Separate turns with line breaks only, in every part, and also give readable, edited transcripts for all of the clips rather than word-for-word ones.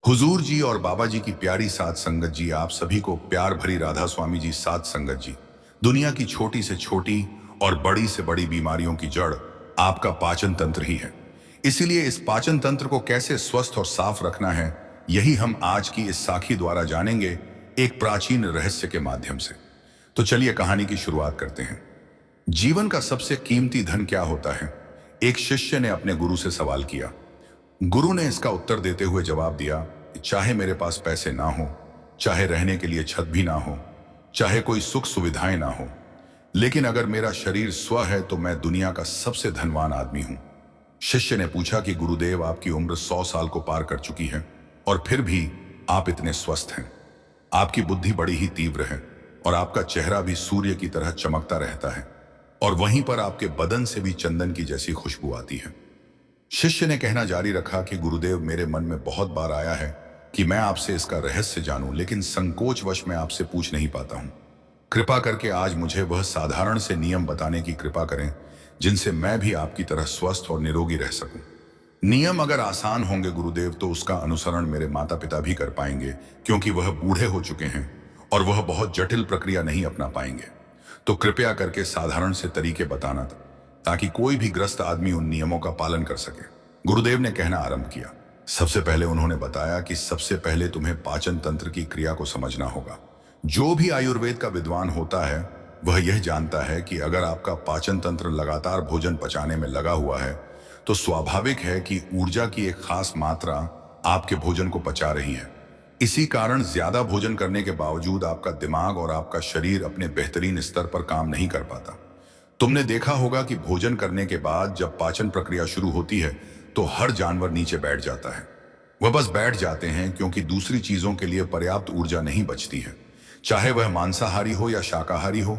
हुजूर जी और बाबा जी की प्यारी सात संगत जी, आप सभी को प्यार भरी राधा स्वामी जी सात संगत जी। दुनिया की छोटी से छोटी और बड़ी से बड़ी बीमारियों की जड़ आपका पाचन तंत्र ही है। इसीलिए इस पाचन तंत्र को कैसे स्वस्थ और साफ रखना है, यही हम आज की इस साखी द्वारा जानेंगे, एक प्राचीन रहस्य के माध्यम से। तो चलिए कहानी की शुरुआत करते हैं। जीवन का सबसे कीमती धन क्या होता है? एक शिष्य ने अपने गुरु से सवाल किया। गुरु ने इसका उत्तर देते हुए जवाब दिया कि चाहे मेरे पास पैसे ना हो, चाहे रहने के लिए छत भी ना हो, चाहे कोई सुख सुविधाएं ना हो, लेकिन अगर मेरा शरीर स्व है तो मैं दुनिया का सबसे धनवान आदमी हूं। शिष्य ने पूछा कि गुरुदेव, आपकी उम्र 100 साल को पार कर चुकी है और फिर भी आप इतने स्वस्थ हैं। आपकी बुद्धि बड़ी ही तीव्र है और आपका चेहरा भी सूर्य की तरह चमकता रहता है, और वहीं पर आपके बदन से भी चंदन की जैसी खुशबू आती है। शिष्य ने कहना जारी रखा कि गुरुदेव, मेरे मन में बहुत बार आया है कि मैं आपसे इसका रहस्य जानूं, लेकिन संकोचवश मैं आपसे पूछ नहीं पाता हूं। कृपा करके आज मुझे वह साधारण से नियम बताने की कृपा करें जिनसे मैं भी आपकी तरह स्वस्थ और निरोगी रह सकूं। नियम अगर आसान होंगे गुरुदेव, तो उसका अनुसरण मेरे माता पिता भी कर पाएंगे, क्योंकि वह बूढ़े हो चुके हैं और वह बहुत जटिल प्रक्रिया नहीं अपना पाएंगे। तो कृपया करके साधारण से तरीके बताना, ताकि कोई भी ग्रस्त आदमी उन नियमों का पालन कर सके। गुरुदेव ने कहना आरंभ किया। सबसे पहले उन्होंने बताया कि सबसे पहले तुम्हें पाचन तंत्र की क्रिया को समझना होगा। जो भी आयुर्वेद का विद्वान होता है वह यह जानता है कि अगर आपका पाचन तंत्र लगातार भोजन पचाने में लगा हुआ है तो स्वाभाविक है कि ऊर्जा की एक खास मात्रा आपके भोजन को पचा रही है। इसी कारण ज्यादा भोजन करने के बावजूद आपका दिमाग और आपका शरीर अपने बेहतरीन स्तर पर काम नहीं कर पाता। तुमने देखा होगा कि भोजन करने के बाद जब पाचन प्रक्रिया शुरू होती है तो हर जानवर नीचे बैठ जाता है। वह बस बैठ जाते हैं क्योंकि दूसरी चीजों के लिए पर्याप्त ऊर्जा नहीं बचती है। चाहे वह मांसाहारी हो या शाकाहारी हो,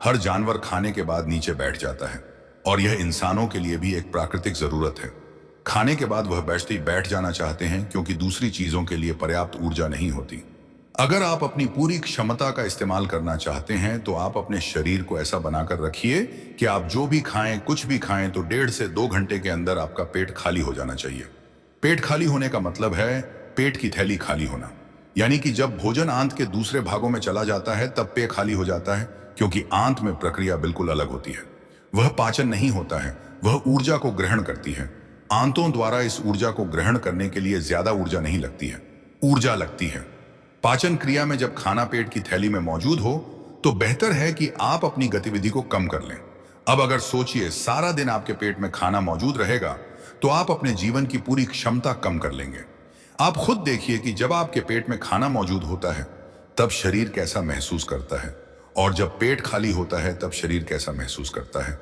हर जानवर खाने के बाद नीचे बैठ जाता है, और यह इंसानों के लिए भी एक प्राकृतिक जरूरत है। खाने के बाद वह बैठ जाना चाहते हैं क्योंकि दूसरी चीजों के लिए पर्याप्त ऊर्जा नहीं होती। अगर आप अपनी पूरी क्षमता का इस्तेमाल करना चाहते हैं तो आप अपने शरीर को ऐसा बनाकर रखिए कि आप जो भी खाएं, कुछ भी खाएं, तो 1.5 से 2 घंटे के अंदर आपका पेट खाली हो जाना चाहिए। पेट खाली होने का मतलब है पेट की थैली खाली होना। यानी कि जब भोजन आंत के दूसरे भागों में चला जाता है तब पेट खाली हो जाता है, क्योंकि आंत में प्रक्रिया बिल्कुल अलग होती है। वह पाचन नहीं होता है, वह ऊर्जा को ग्रहण करती है। आंतों द्वारा इस ऊर्जा को ग्रहण करने के लिए ज्यादा ऊर्जा नहीं लगती है, ऊर्जा लगती है। पाचन क्रिया में जब खाना पेट की थैली में मौजूद हो तो बेहतर है कि आप अपनी गतिविधि को कम कर लें। अब अगर सोचिए, सारा दिन आपके पेट में खाना मौजूद रहेगा तो आप अपने जीवन की पूरी क्षमता कम कर लेंगे। आप खुद देखिए कि जब आपके पेट में खाना मौजूद होता है तब शरीर कैसा महसूस करता है, और जब पेट खाली होता है तब शरीर कैसा महसूस करता है।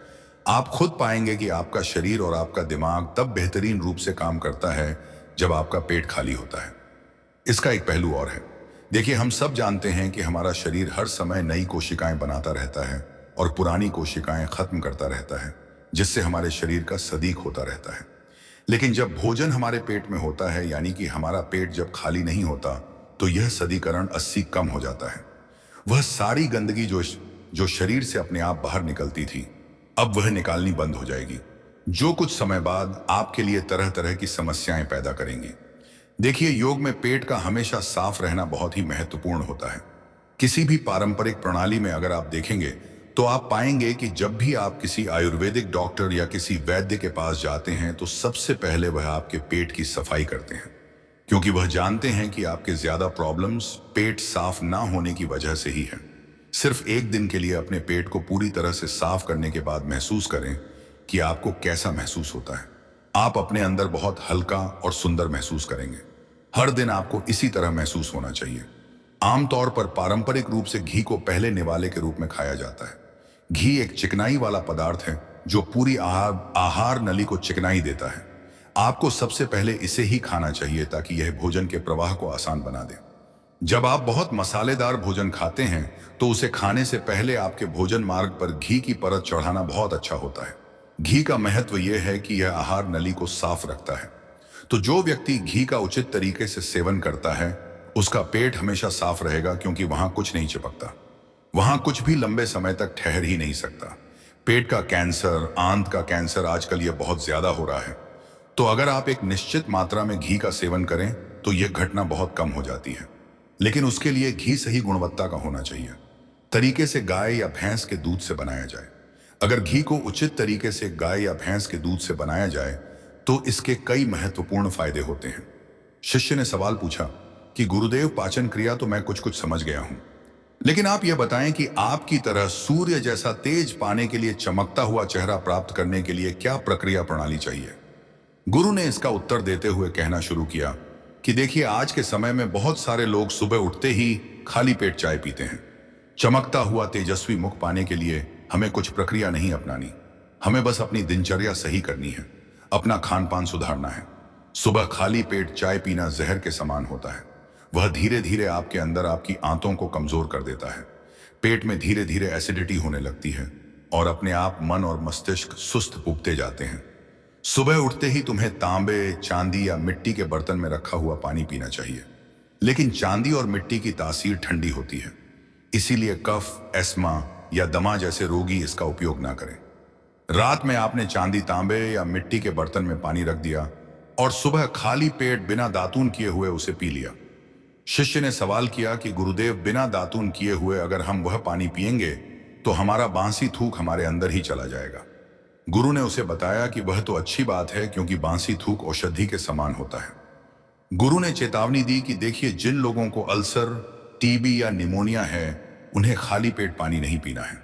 आप खुद पाएंगे कि आपका शरीर और आपका दिमाग तब बेहतरीन रूप से काम करता है जब आपका पेट खाली होता है। इसका एक पहलू और है। देखिए, हम सब जानते हैं कि हमारा शरीर हर समय नई कोशिकाएं बनाता रहता है और पुरानी कोशिकाएं खत्म करता रहता है, जिससे हमारे शरीर का सदीक होता रहता है। लेकिन जब भोजन हमारे पेट में होता है, यानी कि हमारा पेट जब खाली नहीं होता, तो यह सदीकरण 80 कम हो जाता है। वह सारी गंदगी जो शरीर से अपने आप बाहर निकलती थी, अब वह निकालनी बंद हो जाएगी, जो कुछ समय बाद आपके लिए तरह तरह की समस्याएं पैदा करेंगी। देखिए, योग में पेट का हमेशा साफ रहना बहुत ही महत्वपूर्ण होता है। किसी भी पारंपरिक प्रणाली में अगर आप देखेंगे तो आप पाएंगे कि जब भी आप किसी आयुर्वेदिक डॉक्टर या किसी वैद्य के पास जाते हैं तो सबसे पहले वह आपके पेट की सफाई करते हैं, क्योंकि वह जानते हैं कि आपके ज्यादा प्रॉब्लम्स पेट साफ ना होने की वजह से ही है। सिर्फ एक दिन के लिए अपने पेट को पूरी तरह से साफ करने के बाद महसूस करें कि आपको कैसा महसूस होता है। आप अपने अंदर बहुत हल्का और सुंदर महसूस करेंगे। हर दिन आपको इसी तरह महसूस होना चाहिए। आमतौर पर पारंपरिक रूप से घी को पहले निवाले के रूप में खाया जाता है। घी एक चिकनाई वाला पदार्थ है जो पूरी आहार नली को चिकनाई देता है। आपको सबसे पहले इसे ही खाना चाहिए ताकि यह भोजन के प्रवाह को आसान बना दे। जब आप बहुत मसालेदार भोजन खाते हैं तो उसे खाने से पहले आपके भोजन मार्ग पर घी की परत चढ़ाना बहुत अच्छा होता है। घी का महत्व यह है कि यह आहार नली को साफ रखता है। तो जो व्यक्ति घी का उचित तरीके से सेवन करता है उसका पेट हमेशा साफ रहेगा, क्योंकि वहां कुछ नहीं चिपकता, वहां कुछ भी लंबे समय तक ठहर ही नहीं सकता। पेट का कैंसर, आंत का कैंसर आजकल ये बहुत ज्यादा हो रहा है। तो अगर आप एक निश्चित मात्रा में घी का सेवन करें तो यह घटना बहुत कम हो जाती है। लेकिन उसके लिए घी सही गुणवत्ता का होना चाहिए, तरीके से गाय या भैंस के दूध से बनाया जाए। अगर घी को उचित तरीके से गाय या भैंस के दूध से बनाया जाए तो इसके कई महत्वपूर्ण फायदे होते हैं। शिष्य ने सवाल पूछा कि गुरुदेव, पाचन क्रिया तो मैं कुछ कुछ समझ गया हूं, लेकिन आप यह बताएं कि आपकी तरह सूर्य जैसा तेज पाने के लिए, चमकता हुआ चेहरा प्राप्त करने के लिए क्या प्रक्रिया प्रणाली चाहिए। गुरु ने इसका उत्तर देते हुए कहना शुरू किया कि देखिए, आज के समय में बहुत सारे लोग सुबह उठते ही खाली पेट चाय पीते हैं। चमकता हुआ तेजस्वी मुख पाने के लिए हमें कुछ प्रक्रिया नहीं अपनानी, हमें बस अपनी दिनचर्या सही करनी है, अपना खान पान सुधारना है। सुबह खाली पेट चाय पीना जहर के समान होता है। वह धीरे धीरे आपके अंदर आपकी आंतों को कमजोर कर देता है। पेट में धीरे धीरे एसिडिटी होने लगती है और अपने आप मन और मस्तिष्क सुस्त उगते जाते हैं। सुबह उठते ही तुम्हें तांबे, चांदी या मिट्टी के बर्तन में रखा हुआ पानी पीना चाहिए, लेकिन चांदी और मिट्टी की तासीर ठंडी होती है, इसीलिए कफ, एस्मा या दमा जैसे रोगी इसका उपयोग ना करें। रात में आपने चांदी, तांबे या मिट्टी के बर्तन में पानी रख दिया और सुबह खाली पेट बिना दातून किए हुए उसे पी लिया। शिष्य ने सवाल किया कि गुरुदेव, बिना दातून किए हुए अगर हम वह पानी पिएंगे तो हमारा बांसी थूक हमारे अंदर ही चला जाएगा। गुरु ने उसे बताया कि वह तो अच्छी बात है, क्योंकि बांसी थूक औषधि के समान होता है। गुरु ने चेतावनी दी कि देखिए, जिन लोगों को अल्सर, टीबी या निमोनिया है, उन्हें खाली पेट पानी नहीं पीना है।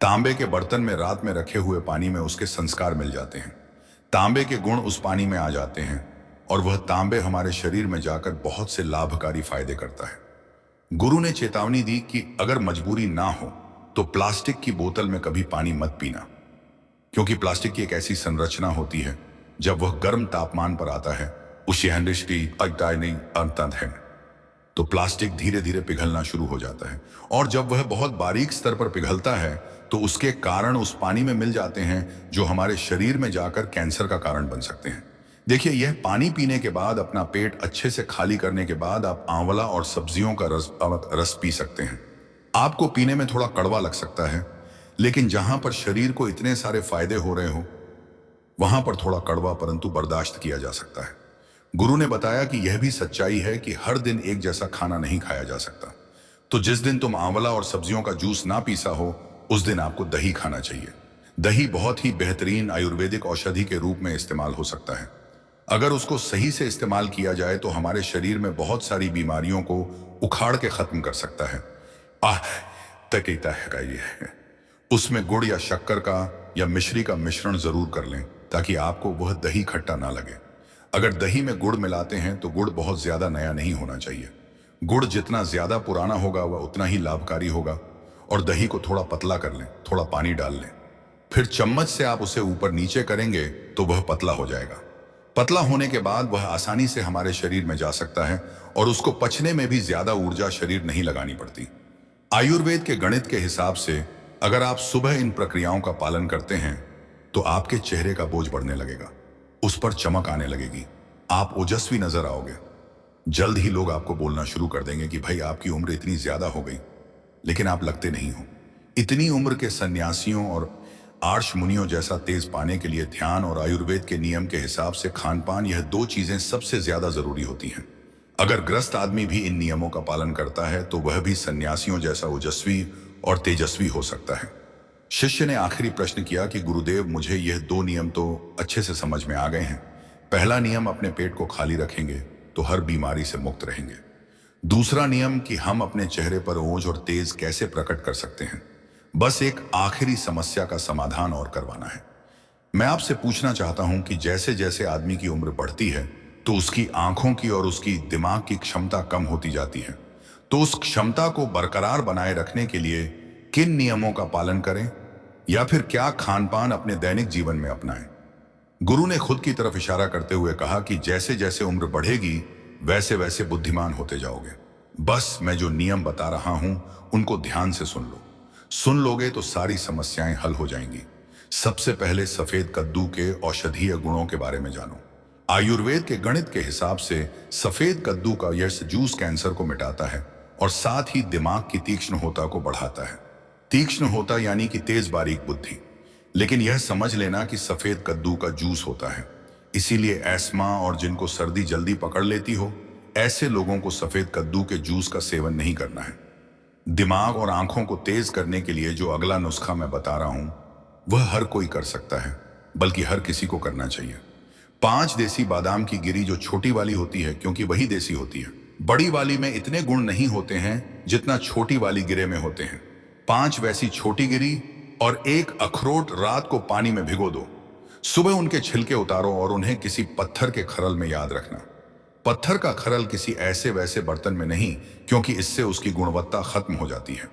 तांबे के बर्तन में रात में रखे हुए पानी में उसके संस्कार मिल जाते हैं। तांबे के गुण उस पानी में आ जाते हैं और वह तांबे हमारे शरीर में जाकर बहुत से लाभकारी फायदे करता है। गुरु ने चेतावनी दी कि अगर मजबूरी ना हो तो प्लास्टिक की बोतल में कभी पानी मत पीना, क्योंकि प्लास्टिक की एक ऐसी संरचना होती है, जब वह गर्म तापमान पर आता है उसे तो प्लास्टिक धीरे धीरे पिघलना शुरू हो जाता है, और जब वह बहुत बारीक स्तर पर पिघलता है तो उसके कारण उस पानी में मिल जाते हैं, जो हमारे शरीर में जाकर कैंसर का कारण बन सकते हैं। देखिए, यह पानी पीने के बाद, अपना पेट अच्छे से खाली करने के बाद आप आंवला और सब्जियों का रस पी सकते हैं। आपको पीने में थोड़ा कड़वा लग सकता है, लेकिन जहां पर शरीर को इतने सारे फायदे हो रहे हो वहां पर थोड़ा कड़वा परंतु बर्दाश्त किया जा सकता है। गुरु ने बताया कि यह भी सच्चाई है कि हर दिन एक जैसा खाना नहीं खाया जा सकता। तो जिस दिन तुम आंवला और सब्जियों का जूस ना पीसा हो, उस दिन आपको दही खाना चाहिए। दही बहुत ही बेहतरीन आयुर्वेदिक औषधि के रूप में इस्तेमाल हो सकता है। अगर उसको सही से इस्तेमाल किया जाए तो हमारे शरीर में बहुत सारी बीमारियों को उखाड़ के खत्म कर सकता है। तकीता है, उसमें गुड़ या शक्कर का या मिश्री का मिश्रण जरूर कर लें, ताकि आपको वह दही खट्टा ना लगे। अगर दही में गुड़ मिलाते हैं तो गुड़ बहुत ज्यादा नया नहीं होना चाहिए। गुड़ जितना ज्यादा पुराना होगा वह उतना ही लाभकारी होगा। और दही को थोड़ा पतला कर लें, थोड़ा पानी डाल लें, फिर चम्मच से आप उसे ऊपर नीचे करेंगे तो वह पतला हो जाएगा। पतला होने के बाद वह आसानी से हमारे शरीर में जा सकता है और उसको पचने में भी ज्यादा ऊर्जा शरीर नहीं लगानी पड़ती। आयुर्वेद के गणित के हिसाब से अगर आप सुबह इन प्रक्रियाओं का पालन करते हैं तो आपके चेहरे का बोझ बढ़ने लगेगा, उस पर चमक आने लगेगी, आप ओजस्वी नजर आओगे। जल्द ही लोग आपको बोलना शुरू कर देंगे कि भाई, आपकी उम्र इतनी ज्यादा हो गई लेकिन आप लगते नहीं हो। इतनी उम्र के सन्यासियों और आर्ष मुनियों जैसा तेज पाने के लिए ध्यान और आयुर्वेद के नियम के हिसाब से खान पान, यह दो चीजें सबसे ज्यादा जरूरी होती हैं। अगर ग्रस्त आदमी भी इन नियमों का पालन करता है तो वह भी सन्यासियों जैसा ओजस्वी और तेजस्वी हो सकता है। शिष्य ने आखिरी प्रश्न किया कि गुरुदेव, मुझे यह दो नियम तो अच्छे से समझ में आ गए हैं। पहला नियम, अपने पेट को खाली रखेंगे तो हर बीमारी से मुक्त रहेंगे। दूसरा नियम कि हम अपने चेहरे पर ओज और तेज कैसे प्रकट कर सकते हैं। बस एक आखिरी समस्या का समाधान और करवाना है। मैं आपसे पूछना चाहता हूं कि जैसे जैसे आदमी की उम्र बढ़ती है तो उसकी आंखों की और उसकी दिमाग की क्षमता कम होती जाती है, तो उस क्षमता को बरकरार बनाए रखने के लिए किन नियमों का पालन करें, या फिर क्या खान पान अपने दैनिक जीवन में अपनाएं। गुरु ने खुद की तरफ इशारा करते हुए कहा कि जैसे जैसे उम्र बढ़ेगी वैसे वैसे बुद्धिमान होते जाओगे। बस मैं जो नियम बता रहा हूं उनको ध्यान से सुन लो। सुन लोगे तो सारी समस्याएं हल हो जाएंगी। सबसे पहले सफेद कद्दू के औषधीय गुणों के बारे में जानो। आयुर्वेद के गणित के हिसाब से सफेद कद्दू का यह जूस कैंसर को मिटाता है और साथ ही दिमाग की तीक्ष्णता को बढ़ाता है। तीक्ष्ण होता यानी कि तेज बारीक बुद्धि। लेकिन यह समझ लेना कि सफेद कद्दू का जूस होता है, इसीलिए एस्मा और जिनको सर्दी जल्दी पकड़ लेती हो ऐसे लोगों को सफेद कद्दू के जूस का सेवन नहीं करना है। दिमाग और आंखों को तेज करने के लिए जो अगला नुस्खा मैं बता रहा हूं वह हर कोई कर सकता है, बल्कि हर किसी को करना चाहिए। 5 देसी बादाम की गिरी, जो छोटी वाली होती है क्योंकि वही देसी होती है। बड़ी वाली में इतने गुण नहीं होते हैं जितना छोटी वाली गिरे में होते हैं। 5 वैसी छोटी गिरी और एक अखरोट रात को पानी में भिगो दो। सुबह उनके छिलके उतारो और उन्हें किसी पत्थर के खरल में याद रखना। पत्थर का खरल किसी ऐसे वैसे बर्तन में नहीं, क्योंकि इससे उसकी गुणवत्ता खत्म हो जाती है।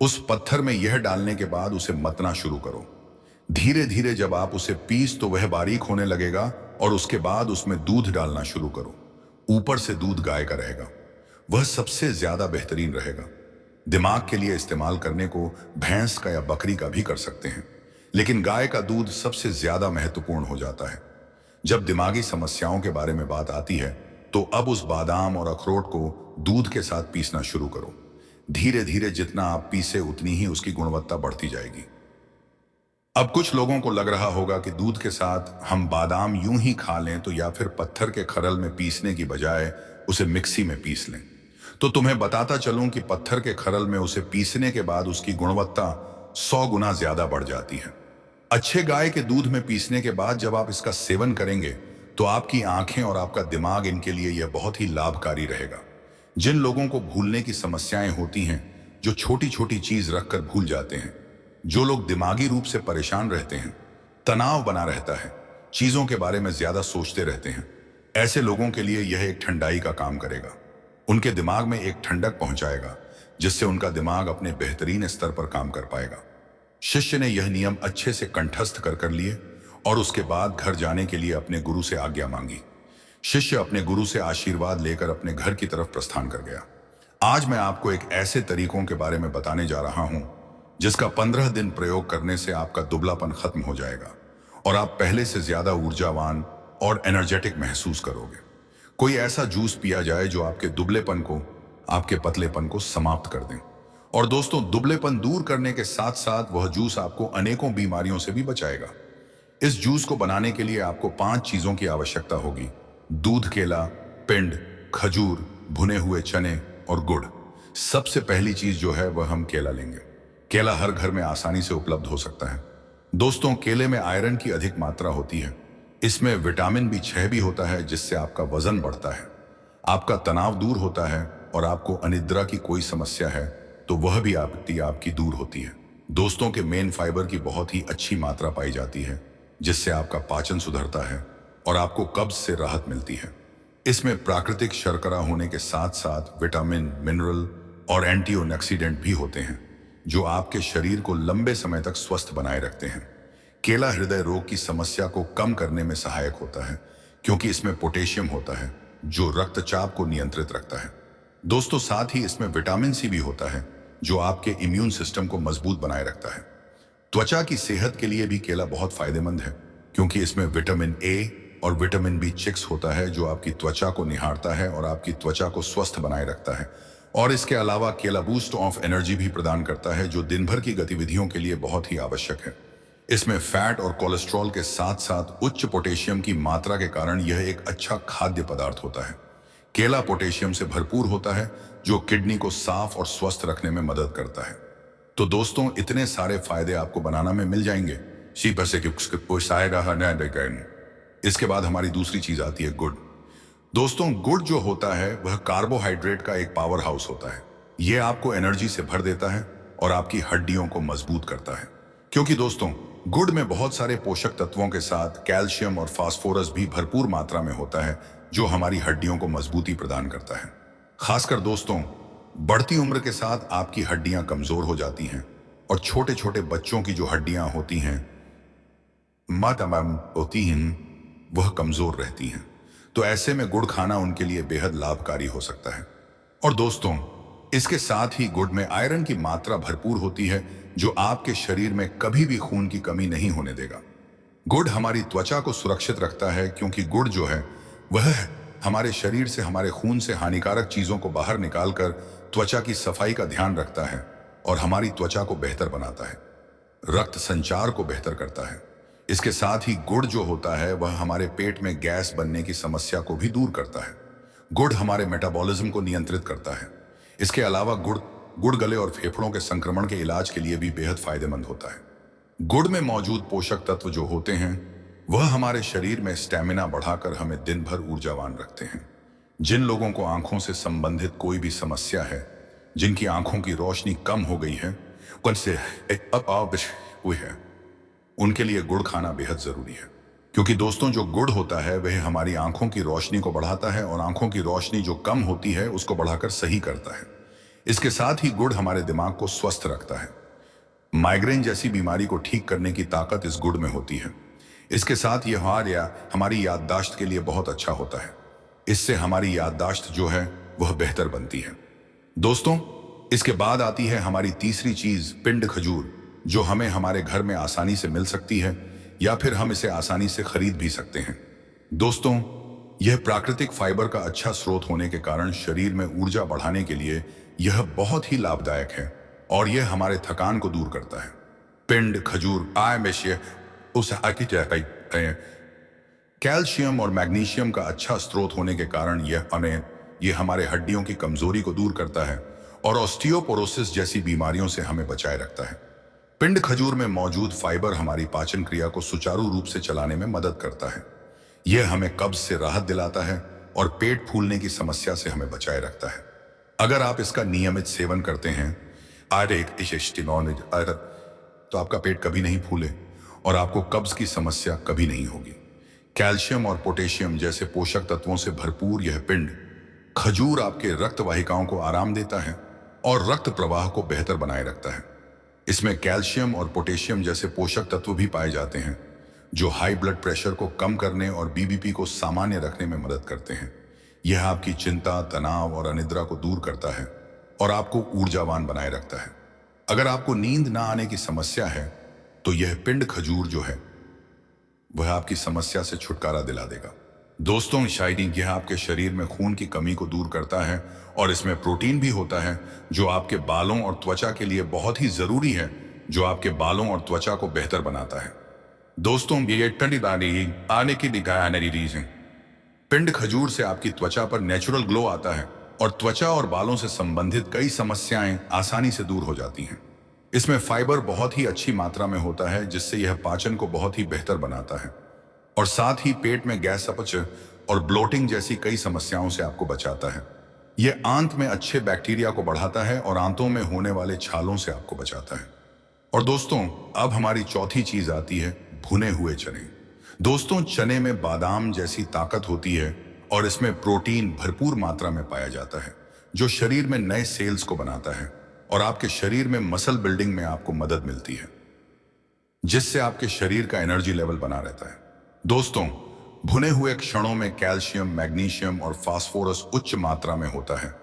उस पत्थर में यह डालने के बाद उसे मतना शुरू करो। धीरे धीरे जब आप उसे पीस तो वह बारीक होने लगेगा और उसके बाद उसमें दूध डालना शुरू करो। ऊपर से दूध गाय का रहेगा, वह सबसे ज्यादा बेहतरीन रहेगा। दिमाग के लिए इस्तेमाल करने को भैंस का या बकरी का भी कर सकते हैं, लेकिन गाय का दूध सबसे ज्यादा महत्वपूर्ण हो जाता है। जब दिमागी समस्याओं के बारे में बात आती है तो अब उस बादाम और अखरोट को दूध के साथ पीसना शुरू करो। धीरे धीरे जितना आप पीसे उतनी ही उसकी गुणवत्ता बढ़ती जाएगी। अब कुछ लोगों को लग रहा होगा कि दूध के साथ हम बादाम यूं ही खा लें तो, या फिर पत्थर के खरल में पीसने की बजाय उसे मिक्सी में पीस लें। तो तुम्हें बताता चलूं कि पत्थर के खरल में उसे पीसने के बाद उसकी गुणवत्ता 100 गुना ज्यादा बढ़ जाती है। अच्छे गाय के दूध में पीसने के बाद जब आप इसका सेवन करेंगे तो आपकी आंखें और आपका दिमाग, इनके लिए यह बहुत ही लाभकारी रहेगा। जिन लोगों को भूलने की समस्याएं होती हैं, जो छोटी छोटी चीज रखकर भूल जाते हैं, जो लोग दिमागी रूप से परेशान रहते हैं, तनाव बना रहता है, चीजों के बारे में ज्यादा सोचते रहते हैं, ऐसे लोगों के लिए यह एक ठंडाई का काम करेगा। उनके दिमाग में एक ठंडक पहुंचाएगा जिससे उनका दिमाग अपने बेहतरीन स्तर पर काम कर पाएगा। शिष्य ने यह नियम अच्छे से कंठस्थ कर लिए और उसके बाद घर जाने के लिए अपने गुरु से आज्ञा मांगी। शिष्य अपने गुरु से आशीर्वाद लेकर अपने घर की तरफ प्रस्थान कर गया। आज मैं आपको एक ऐसे तरीकों के बारे में बताने जा रहा हूं जिसका 15 दिन प्रयोग करने से आपका दुबलापन खत्म हो जाएगा और आप पहले से ज्यादा ऊर्जावान और एनर्जेटिक महसूस करोगे। कोई ऐसा जूस पिया जाए जो आपके दुबलेपन को, आपके पतलेपन को समाप्त कर दें। और दोस्तों, दुबलेपन दूर करने के साथ साथ वह जूस आपको अनेकों बीमारियों से भी बचाएगा। इस जूस को बनाने के लिए आपको 5 चीजों की आवश्यकता होगी: दूध, केला, पिंड, खजूर, भुने हुए चने और गुड़। सबसे पहली चीज जो है वह हम केला लेंगे। केला हर घर में आसानी से उपलब्ध हो सकता है। दोस्तों, केले में आयरन की अधिक मात्रा होती है। इसमें विटामिन B6 भी होता है जिससे आपका वजन बढ़ता है, आपका तनाव दूर होता है और आपको अनिद्रा की कोई समस्या है तो वह भी आपकी दूर होती है। दोस्तों, के मेन फाइबर की बहुत ही अच्छी मात्रा पाई जाती है जिससे आपका पाचन सुधरता है और आपको कब्ज से राहत मिलती है। इसमें प्राकृतिक शर्करा होने के साथ साथ विटामिन, मिनरल और एंटीऑक्सीडेंट भी होते हैं जो आपके शरीर को लंबे समय तक स्वस्थ बनाए रखते हैं। केला हृदय रोग की समस्या को कम करने में सहायक होता है क्योंकि इसमें पोटेशियम होता है जो रक्तचाप को नियंत्रित रखता है। दोस्तों, साथ ही इसमें विटामिन C भी होता है जो आपके इम्यून सिस्टम को मजबूत बनाए रखता है। त्वचा की सेहत के लिए भी केला बहुत फायदेमंद है क्योंकि इसमें विटामिन A और विटामिन B6 होता है जो आपकी त्वचा को निहारता है और आपकी त्वचा को स्वस्थ बनाए रखता है। और इसके अलावा केला बूस्ट ऑफ एनर्जी भी प्रदान करता है जो दिन भर की गतिविधियों के लिए बहुत ही आवश्यक है। इसमें फैट और कोलेस्ट्रॉल के साथ साथ उच्च पोटेशियम की मात्रा के कारण यह एक अच्छा खाद्य पदार्थ होता है। केला पोटेशियम से भरपूर होता है जो किडनी को साफ और स्वस्थ रखने में मदद करता है। तो दोस्तों, इतने सारे फायदे आपको बनाना में मिल जाएंगे। इसके बाद हमारी दूसरी चीज आती है गुड़। दोस्तों, गुड़ जो होता है वह कार्बोहाइड्रेट का एक पावर हाउस होता है। यह आपको एनर्जी से भर देता है और आपकी हड्डियों को मजबूत करता है क्योंकि दोस्तों, गुड़ में बहुत सारे पोषक तत्वों के साथ कैल्शियम और फास्फोरस भी भरपूर मात्रा में होता है जो हमारी हड्डियों को मजबूती प्रदान करता है। खासकर दोस्तों, बढ़ती उम्र के साथ आपकी हड्डियां कमजोर हो जाती हैं और छोटे छोटे बच्चों की जो हड्डियां होती हैं वह कमजोर रहती हैं। तो ऐसे में गुड़ खाना उनके लिए बेहद लाभकारी हो सकता है। और दोस्तों, इसके साथ ही गुड़ में आयरन की मात्रा भरपूर होती है जो आपके शरीर में कभी भी खून की कमी नहीं होने देगा। गुड़ हमारी त्वचा को सुरक्षित रखता है क्योंकि गुड़ जो है वह हमारे शरीर से, हमारे खून से हानिकारक चीजों को बाहर निकालकर त्वचा की सफाई का ध्यान रखता है और हमारी त्वचा को बेहतर बनाता है, रक्त संचार को बेहतर करता है। इसके साथ ही गुड़ जो होता है वह हमारे पेट में गैस बनने की समस्या को भी दूर करता है। गुड़ हमारे मेटाबॉलिज्म को नियंत्रित करता है। इसके अलावा गुड़ गुड़ गले और फेफड़ों के संक्रमण के इलाज के लिए भी बेहद फायदेमंद होता है। गुड़ में मौजूद पोषक तत्व जो होते हैं वह हमारे शरीर में स्टैमिना बढ़ाकर हमें दिन भर ऊर्जावान रखते हैं। जिन लोगों को आंखों से संबंधित कोई भी समस्या है, जिनकी आंखों की रोशनी कम हो गई है, हुई है, उनके लिए गुड़ खाना बेहद जरूरी है। क्योंकि दोस्तों जो गुड़ होता है वह हमारी आंखों की रोशनी को बढ़ाता है और आंखों की रोशनी जो कम होती है उसको बढ़ाकर सही करता है। इसके साथ ही गुड़ हमारे दिमाग को स्वस्थ रखता है। माइग्रेन जैसी बीमारी को ठीक करने की ताकत इस गुड़ में होती है। इसके साथ यह हमारी याददाश्त के लिए बहुत अच्छा होता है। इससे हमारी याददाश्त जो है वह बेहतर बनती है। दोस्तों इसके बाद आती है हमारी तीसरी चीज, पिंड खजूर, जो हमें हमारे घर में आसानी से मिल सकती है या फिर हम इसे आसानी से खरीद भी सकते हैं। दोस्तों यह प्राकृतिक फाइबर का अच्छा स्रोत होने के कारण शरीर में ऊर्जा बढ़ाने के लिए यह बहुत ही लाभदायक है और यह हमारे थकान को दूर करता है। पिंड खजूर कैल्शियम और मैग्नीशियम का अच्छा स्रोत होने के कारण यह हमारे हड्डियों की कमजोरी को दूर करता है और ऑस्टियोपोरोसिस जैसी बीमारियों से हमें बचाए रखता है। पिंड खजूर में मौजूद फाइबर हमारी पाचन क्रिया को सुचारू रूप से चलाने में मदद करता है। यह हमें कब्ज से राहत दिलाता है और पेट फूलने की समस्या से हमें बचाए रखता है। अगर आप इसका नियमित सेवन करते हैं तो आपका पेट कभी नहीं फूले और आपको कब्ज की समस्या कभी नहीं होगी। कैल्शियम और पोटेशियम जैसे पोषक तत्वों से भरपूर यह पिंड खजूर आपके रक्त वाहिकाओं को आराम देता है और रक्त प्रवाह को बेहतर बनाए रखता है। इसमें कैल्शियम और पोटेशियम जैसे पोषक तत्व भी पाए जाते हैं जो हाई ब्लड प्रेशर को कम करने और बीबीपी को सामान्य रखने में मदद करते हैं। यह आपकी चिंता, तनाव और अनिद्रा को दूर करता है और आपको ऊर्जावान बनाए रखता है। अगर आपको नींद ना आने की समस्या है तो यह पिंड खजूर जो है वह आपकी समस्या से छुटकारा दिला देगा। दोस्तों शायद यह आपके शरीर में खून की कमी को दूर करता है और इसमें प्रोटीन भी होता है जो आपके बालों और त्वचा के लिए बहुत ही जरूरी है, जो आपके बालों और त्वचा को बेहतर बनाता है। दोस्तों ये आने की रीजन पिंड खजूर से आपकी त्वचा पर नेचुरल ग्लो आता है और त्वचा और बालों से संबंधित कई समस्याएं आसानी से दूर हो जाती हैं। इसमें फाइबर बहुत ही अच्छी मात्रा में होता है जिससे यह पाचन को बहुत ही बेहतर बनाता है और साथ ही पेट में गैस अपच और ब्लोटिंग जैसी कई समस्याओं से आपको बचाता है। यह आंत में अच्छे बैक्टीरिया को बढ़ाता है और आंतों में होने वाले छालों से आपको बचाता है। और दोस्तों अब हमारी चौथी चीज आती है भुने हुए चने। दोस्तों चने में बादाम जैसी ताकत होती है और इसमें प्रोटीन भरपूर मात्रा में पाया जाता है जो शरीर में नए सेल्स को बनाता है और आपके शरीर में मसल बिल्डिंग में आपको मदद मिलती है, जिससे आपके शरीर का एनर्जी लेवल बना रहता है। दोस्तों भुने हुए क्षणों में कैल्शियम, मैग्नीशियम और फास्फोरस उच्च मात्रा में होता है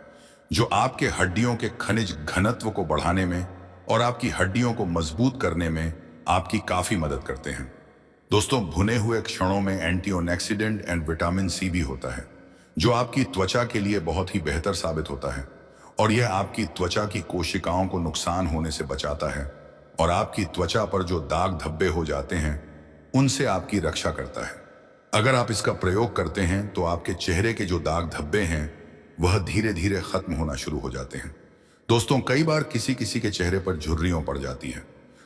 जो आपके हड्डियों के खनिज घनत्व को बढ़ाने में और आपकी हड्डियों को मजबूत करने में आपकी काफी मदद करते हैं। दोस्तों भुने हुए क्षणों में एंटीऑक्सीडेंट एंड विटामिन सी भी होता है जो आपकी त्वचा के लिए बहुत ही बेहतर साबित होता है और यह आपकी त्वचा की कोशिकाओं को नुकसान होने से बचाता है और आपकी त्वचा पर जो दाग धब्बे हो जाते हैं उनसे आपकी रक्षा करता है। अगर आप इसका प्रयोग करते हैं तो आपके चेहरे के जो दाग धब्बे हैं वह धीरे धीरे खत्म होना शुरू हो जाते हैं। दोस्तों कई बार किसी किसी के चेहरे पर झुर्रियों पड़ जाती है,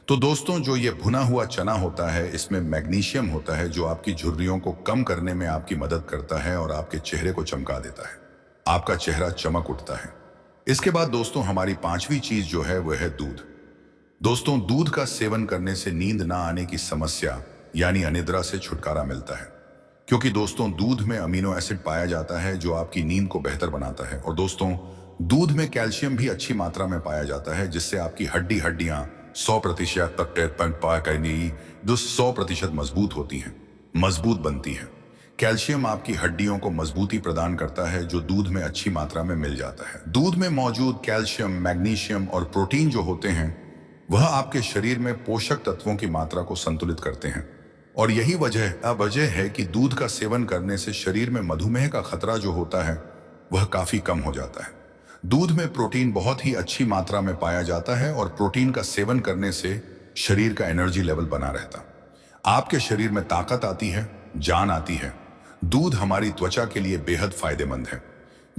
तो दोस्तों जो ये भुना हुआ चना होता है इसमें मैग्नीशियम होता है जो आपकी झुर्रियों को कम करने में आपकी मदद करता है और आपके चेहरे को चमका देता है। आपका चेहरा चमक उठता है। इसके बाद दोस्तों हमारी पांचवी चीज जो है वह है दूध। दोस्तों दूध का सेवन करने से नींद ना आने की समस्या यानी अनिद्रा से छुटकारा मिलता है, क्योंकि दोस्तों दूध में अमीनो एसिड पाया जाता है जो आपकी नींद को बेहतर बनाता है। और दोस्तों दूध में कैल्शियम भी अच्छी मात्रा में पाया जाता है जिससे आपकी हड्डियां 100% तक 100% मजबूत होती हैं, मजबूत बनती हैं। कैल्शियम आपकी हड्डियों को मजबूती प्रदान करता है जो दूध में अच्छी मात्रा में मिल जाता है। दूध में मौजूद कैल्शियम, मैग्नीशियम और प्रोटीन जो होते हैं वह आपके शरीर में पोषक तत्वों की मात्रा को संतुलित करते हैं और यही वजह है कि दूध का सेवन करने से शरीर में मधुमेह का खतरा जो होता है वह काफी कम हो जाता है। दूध में प्रोटीन बहुत ही अच्छी मात्रा में पाया जाता है और प्रोटीन का सेवन करने से शरीर का एनर्जी लेवल बना रहता, आपके शरीर में ताकत आती है, जान आती है। दूध हमारी त्वचा के लिए बेहद फायदेमंद है।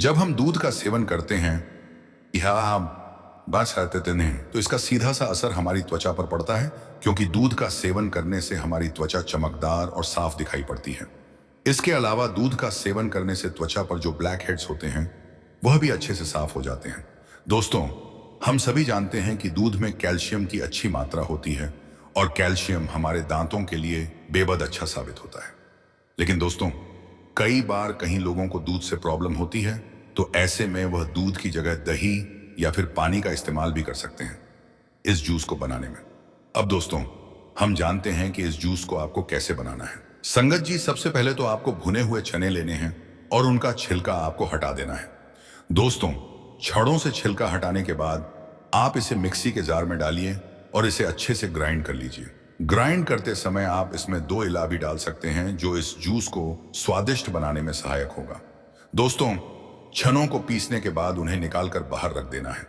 जब हम दूध का सेवन करते हैं या हम बस करते नहीं तो इसका सीधा सा असर हमारी त्वचा पर पड़ता है, क्योंकि दूध का सेवन करने से हमारी त्वचा चमकदार और साफ दिखाई पड़ती है। इसके अलावा दूध का सेवन करने से त्वचा पर जो ब्लैक हेड्स होते हैं वह भी अच्छे से साफ हो जाते हैं। दोस्तों, हम सभी जानते हैं कि दूध में कैल्शियम की अच्छी मात्रा होती है और कैल्शियम हमारे दांतों के लिए बेहद अच्छा साबित होता है। लेकिन दोस्तों, कई बार कहीं लोगों को दूध से प्रॉब्लम होती है, तो ऐसे में वह दूध की जगह दही या फिर पानी का इस्तेमाल भी कर सकते हैं इस जूस को बनाने में। अब दोस्तों, हम जानते हैं कि इस जूस को आपको कैसे बनाना है। संगत जी, सबसे पहले तो आपको भुने हुए चने लेने हैं और उनका छिलका आपको हटा देना है। दोस्तों, छड़ों से छिलका हटाने के बाद आप इसे मिक्सी के जार में डालिए और इसे अच्छे से ग्राइंड कर लीजिए। ग्राइंड करते समय आप इसमें 2 इलायची भी डाल सकते हैं, जो इस जूस को स्वादिष्ट बनाने में सहायक होगा। दोस्तों, चनों को पीसने के बाद उन्हें निकालकर बाहर रख देना है।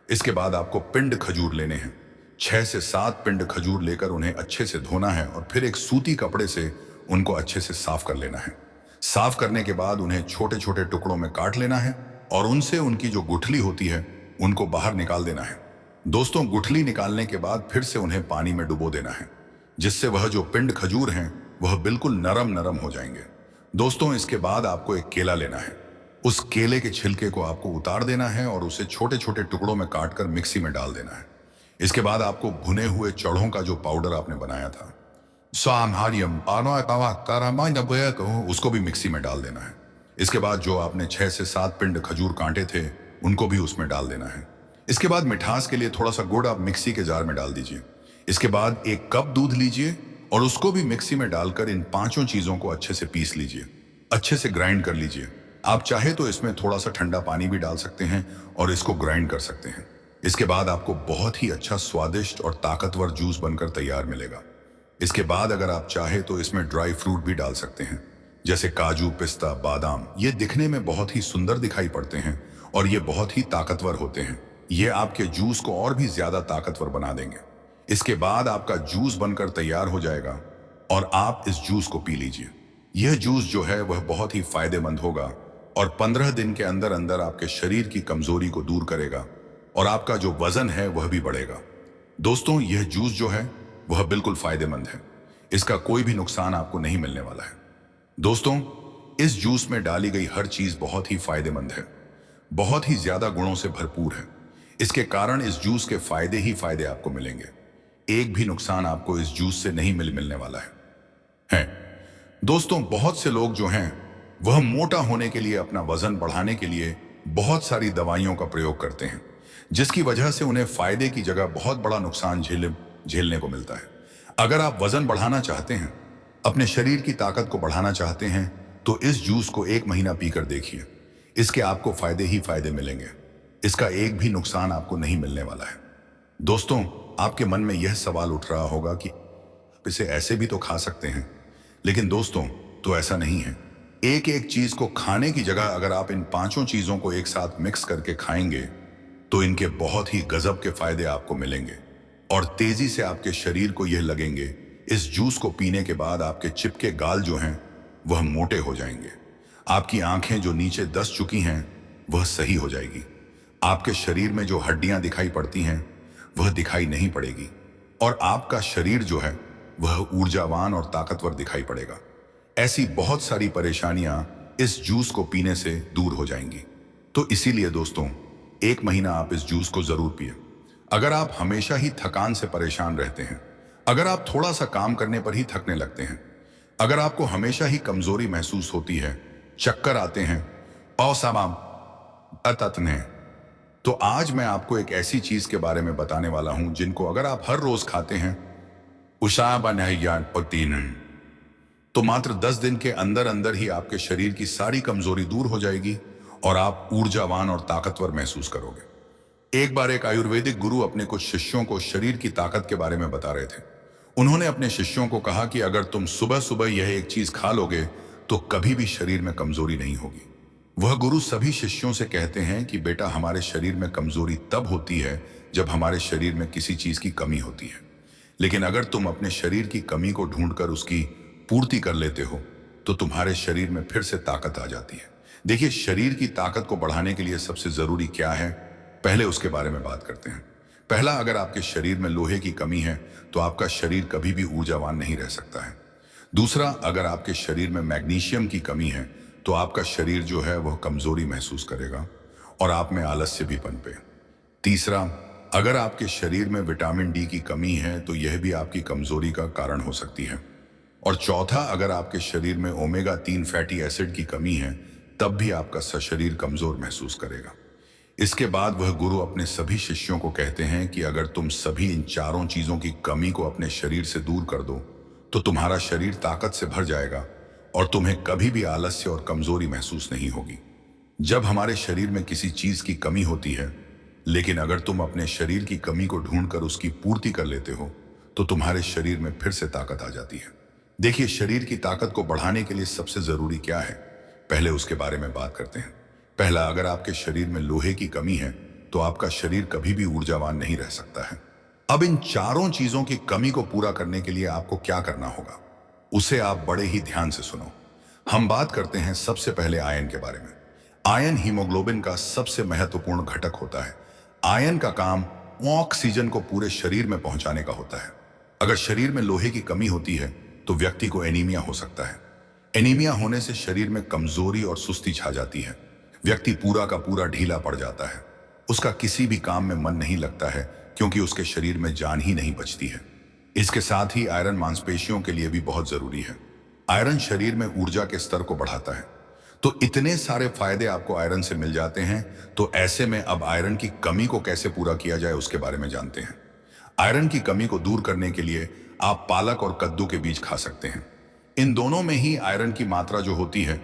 इसके बाद आपको पिंड खजूर लेने हैं। 6 से 7 पिंड खजूर लेकर उन्हें अच्छे से धोना है और फिर एक सूती कपड़े से उनको अच्छे से साफ कर लेना है। साफ करने के बाद उन्हें छोटे छोटे टुकड़ों में काट लेना है और उनसे उनकी जो गुठली होती है उनको बाहर निकाल देना है। दोस्तों, गुठली निकालने के बाद फिर से उन्हें पानी में डुबो देना है, जिससे वह जो पिंड खजूर हैं वह बिल्कुल नरम नरम हो जाएंगे। दोस्तों, इसके बाद आपको एक केला लेना है। उस केले के छिलके को आपको उतार देना है और उसे छोटे छोटे टुकड़ों में काटकर मिक्सी में डाल देना है। इसके बाद आपको भुने हुए चढ़ों का जो पाउडर आपने बनाया था उसको भी मिक्सी में डाल देना है। इसके बाद जो आपने 6 से 7 पिंड खजूर काटे थे उनको भी उसमें डाल देना है। इसके बाद मिठास के लिए थोड़ा सा गुड़ आप मिक्सी के जार में डाल दीजिए। इसके बाद 1 कप दूध लीजिए और उसको भी मिक्सी में डालकर इन 5 चीजों को अच्छे से पीस लीजिए, अच्छे से ग्राइंड कर लीजिए। आप चाहे तो इसमें थोड़ा सा ठंडा पानी भी डाल सकते हैं और इसको ग्राइंड कर सकते हैं। इसके बाद आपको बहुत ही अच्छा स्वादिष्ट और ताकतवर जूस बनकर तैयार मिलेगा। इसके बाद अगर आप चाहे तो इसमें ड्राई फ्रूट भी डाल सकते हैं, जैसे काजू, पिस्ता, बादाम। ये दिखने में बहुत ही सुंदर दिखाई पड़ते हैं और ये बहुत ही ताकतवर होते हैं। ये आपके जूस को और भी ज्यादा ताकतवर बना देंगे। इसके बाद आपका जूस बनकर तैयार हो जाएगा और आप इस जूस को पी लीजिए। यह जूस जो है वह बहुत ही फायदेमंद होगा और 15 दिन के अंदर अंदर आपके शरीर की कमजोरी को दूर करेगा और आपका जो वजन है वह भी बढ़ेगा। दोस्तों, यह जूस जो है वह बिल्कुल फायदेमंद है। इसका कोई भी नुकसान आपको नहीं मिलने वाला है। दोस्तों, इस जूस में डाली गई हर चीज बहुत ही फायदेमंद है, बहुत ही ज्यादा गुणों से भरपूर है। इसके कारण इस जूस के फायदे ही फायदे आपको मिलेंगे। एक भी नुकसान आपको इस जूस से नहीं मिलने वाला है। दोस्तों, बहुत से लोग जो हैं वह मोटा होने के लिए, अपना वजन बढ़ाने के लिए बहुत सारी दवाइयों का प्रयोग करते हैं, जिसकी वजह से उन्हें फायदे की जगह बहुत बड़ा नुकसान झेलने को मिलता है। अगर आप वजन बढ़ाना चाहते हैं, अपने शरीर की ताकत को बढ़ाना चाहते हैं, तो इस जूस को 1 महीना पीकर देखिए। इसके आपको फायदे ही फायदे मिलेंगे। इसका एक भी नुकसान आपको नहीं मिलने वाला है। दोस्तों, आपके मन में यह सवाल उठ रहा होगा कि आप इसे ऐसे भी तो खा सकते हैं, लेकिन दोस्तों, तो ऐसा नहीं है। एक एक चीज को खाने की जगह अगर आप इन 5 चीजों को एक साथ मिक्स करके खाएंगे तो इनके बहुत ही गजब के फायदे आपको मिलेंगे और तेजी से आपके शरीर को यह लगेंगे। इस जूस को पीने के बाद आपके चिपके गाल जो हैं वह मोटे हो जाएंगे। आपकी आंखें जो नीचे दस चुकी हैं वह सही हो जाएगी। आपके शरीर में जो हड्डियां दिखाई पड़ती हैं वह दिखाई नहीं पड़ेगी और आपका शरीर जो है वह ऊर्जावान और ताकतवर दिखाई पड़ेगा। ऐसी बहुत सारी परेशानियां इस जूस को पीने से दूर हो जाएंगी। तो इसीलिए दोस्तों, 1 महीना आप इस जूस को जरूर पिए। अगर आप हमेशा ही थकान से परेशान रहते हैं, अगर आप थोड़ा सा काम करने पर ही थकने लगते हैं, अगर आपको हमेशा ही कमजोरी महसूस होती है, चक्कर आते हैं, तो आज मैं आपको एक ऐसी चीज के बारे में बताने वाला हूं जिनको अगर आप हर रोज खाते हैं तो मात्र 10 दिन के अंदर अंदर ही आपके शरीर की सारी कमजोरी दूर हो जाएगी और आप ऊर्जावान और ताकतवर महसूस करोगे। एक बार एक आयुर्वेदिक गुरु अपने कुछ शिष्यों को शरीर की ताकत के बारे में बता रहे थे। उन्होंने अपने शिष्यों को कहा कि अगर तुम सुबह सुबह यह एक चीज खा लोगे तो कभी भी शरीर में कमजोरी नहीं होगी। वह गुरु सभी शिष्यों से कहते हैं कि बेटा, हमारे शरीर में कमजोरी तब होती है जब हमारे शरीर में किसी चीज की कमी होती है, लेकिन अगर तुम अपने शरीर की कमी को ढूंढकर उसकी पूर्ति कर लेते हो तो तुम्हारे शरीर में फिर से ताकत आ जाती है। देखिए, शरीर की ताकत को बढ़ाने के लिए सबसे जरूरी क्या है, पहले उसके बारे में बात करते हैं। पहला, अगर आपके शरीर में लोहे की कमी है तो आपका शरीर कभी भी ऊर्जावान नहीं रह सकता है। दूसरा, अगर आपके शरीर में मैग्नीशियम की कमी है तो आपका शरीर जो है वह कमजोरी महसूस करेगा और आप में आलस्य भी पनपे। तीसरा, अगर आपके शरीर में विटामिन डी की कमी है तो यह भी आपकी कमजोरी का कारण हो सकती है। और चौथा, अगर आपके शरीर में ओमेगा 3 फैटी एसिड की कमी है तब भी आपका शरीर कमजोर महसूस करेगा। इसके बाद वह गुरु अपने सभी शिष्यों को कहते हैं कि अगर तुम सभी इन चारों चीजों की कमी को अपने शरीर से दूर कर दो तो तुम्हारा शरीर ताकत से भर जाएगा और तुम्हें कभी भी आलस्य और कमजोरी महसूस नहीं होगी। जब हमारे शरीर में किसी चीज की कमी होती है, लेकिन अगर तुम अपने शरीर की कमी को ढूंढकर उसकी पूर्ति कर लेते हो तो तुम्हारे शरीर में फिर से ताकत आ जाती है। देखिए, शरीर की ताकत को बढ़ाने के लिए सबसे जरूरी क्या है, पहले उसके बारे में बात करते हैं। पहला, अगर आपके शरीर में लोहे की कमी है तो आपका शरीर कभी भी ऊर्जावान नहीं रह सकता है। अब इन चारों चीजों की कमी को पूरा करने के लिए आपको क्या करना होगा, उसे आप बड़े ही ध्यान से सुनो। हम बात करते हैं सबसे पहले आयन के बारे में। आयन हीमोग्लोबिन का सबसे महत्वपूर्ण घटक होता है। आयन का काम ऑक्सीजन को पूरे शरीर में पहुंचाने का होता है। अगर शरीर में लोहे की कमी होती है तो व्यक्ति को एनीमिया हो सकता है। एनीमिया होने से शरीर में कमजोरी और सुस्ती छा जाती है। व्यक्ति पूरा का पूरा ढीला पड़ जाता है। उसका किसी भी काम में मन नहीं लगता है क्योंकि उसके शरीर में जान ही नहीं बचती है। इसके साथ ही आयरन मांसपेशियों के लिए भी बहुत जरूरी है। आयरन शरीर में ऊर्जा के स्तर को बढ़ाता है। तो इतने सारे फायदे आपको आयरन से मिल जाते हैं, तो ऐसे में अब आयरन की कमी को कैसे पूरा किया जाए उसके बारे में जानते हैं। आयरन की कमी को दूर करने के लिए आप पालक और कद्दू के बीज खा सकते हैं। इन दोनों में ही आयरन की मात्रा जो होती है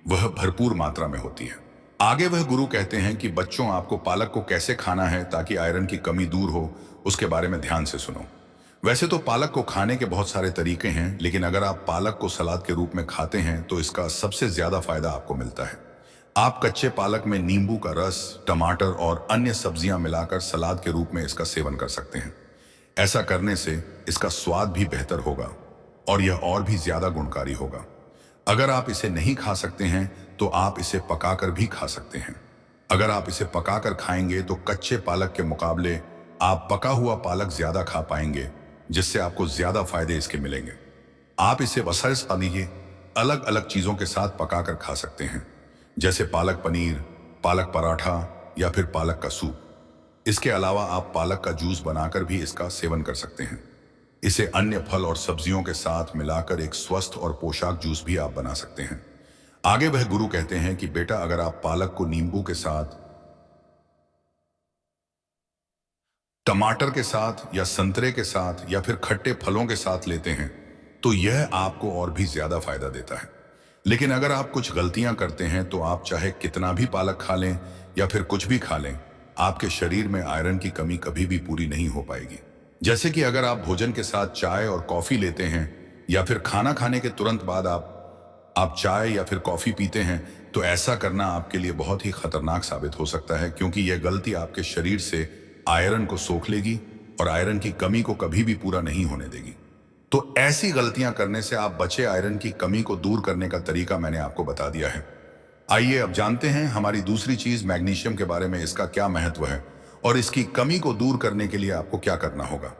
वह भरपूर मात्रा में होती है। आगे वह गुरु कहते हैं कि बच्चों, आपको पालक को कैसे खाना है ताकि आयरन की कमी दूर हो, उसके बारे में ध्यान से सुनो। वैसे तो पालक को खाने के बहुत सारे तरीके हैं, लेकिन अगर आप पालक को सलाद के रूप में खाते हैं तो इसका सबसे ज्यादा फायदा आपको मिलता है। आप कच्चे पालक में नींबू का रस, टमाटर और अन्य सब्जियां मिलाकर सलाद के रूप में इसका सेवन कर सकते हैं। ऐसा करने से इसका स्वाद भी बेहतर होगा और यह और भी ज्यादा गुणकारी होगा। अगर आप इसे नहीं खा सकते हैं तो आप इसे पकाकर भी खा सकते हैं। अगर आप इसे पकाकर खाएंगे तो कच्चे पालक के मुकाबले आप पका हुआ पालक ज्यादा खा पाएंगे, जिससे आपको ज्यादा फायदे इसके मिलेंगे। आप इसे वसल्स लीजिए अलग अलग चीजों के साथ पकाकर खा सकते हैं, जैसे पालक पनीर, पालक पराठा या फिर पालक का सूप। इसके अलावा आप पालक का जूस बनाकर भी इसका सेवन कर सकते हैं। इसे अन्य फल और सब्जियों के साथ मिलाकर एक स्वस्थ और पोषक जूस भी आप बना सकते हैं। आगे वह गुरु कहते हैं कि बेटा, अगर आप पालक को नींबू के साथ, टमाटर के साथ या संतरे के साथ या फिर खट्टे फलों के साथ लेते हैं तो यह आपको और भी ज्यादा फायदा देता है। लेकिन अगर आप कुछ गलतियां करते हैं तो आप चाहे कितना भी पालक खा लें या फिर कुछ भी खा लें, आपके शरीर में आयरन की कमी कभी भी पूरी नहीं हो पाएगी। जैसे कि अगर आप भोजन के साथ चाय और कॉफी लेते हैं या फिर खाना खाने के तुरंत बाद आप चाय या फिर कॉफी पीते हैं, तो ऐसा करना आपके लिए बहुत ही खतरनाक साबित हो सकता है, क्योंकि यह गलती आपके शरीर से आयरन को सोख लेगी और आयरन की कमी को कभी भी पूरा नहीं होने देगी। तो ऐसी गलतियां करने से आप बचे। आयरन की कमी को दूर करने का तरीका मैंने आपको बता दिया है। आइए अब जानते हैं हमारी दूसरी चीज मैग्नीशियम के बारे में, इसका क्या महत्व है और इसकी कमी को दूर करने के लिए आपको क्या करना होगा।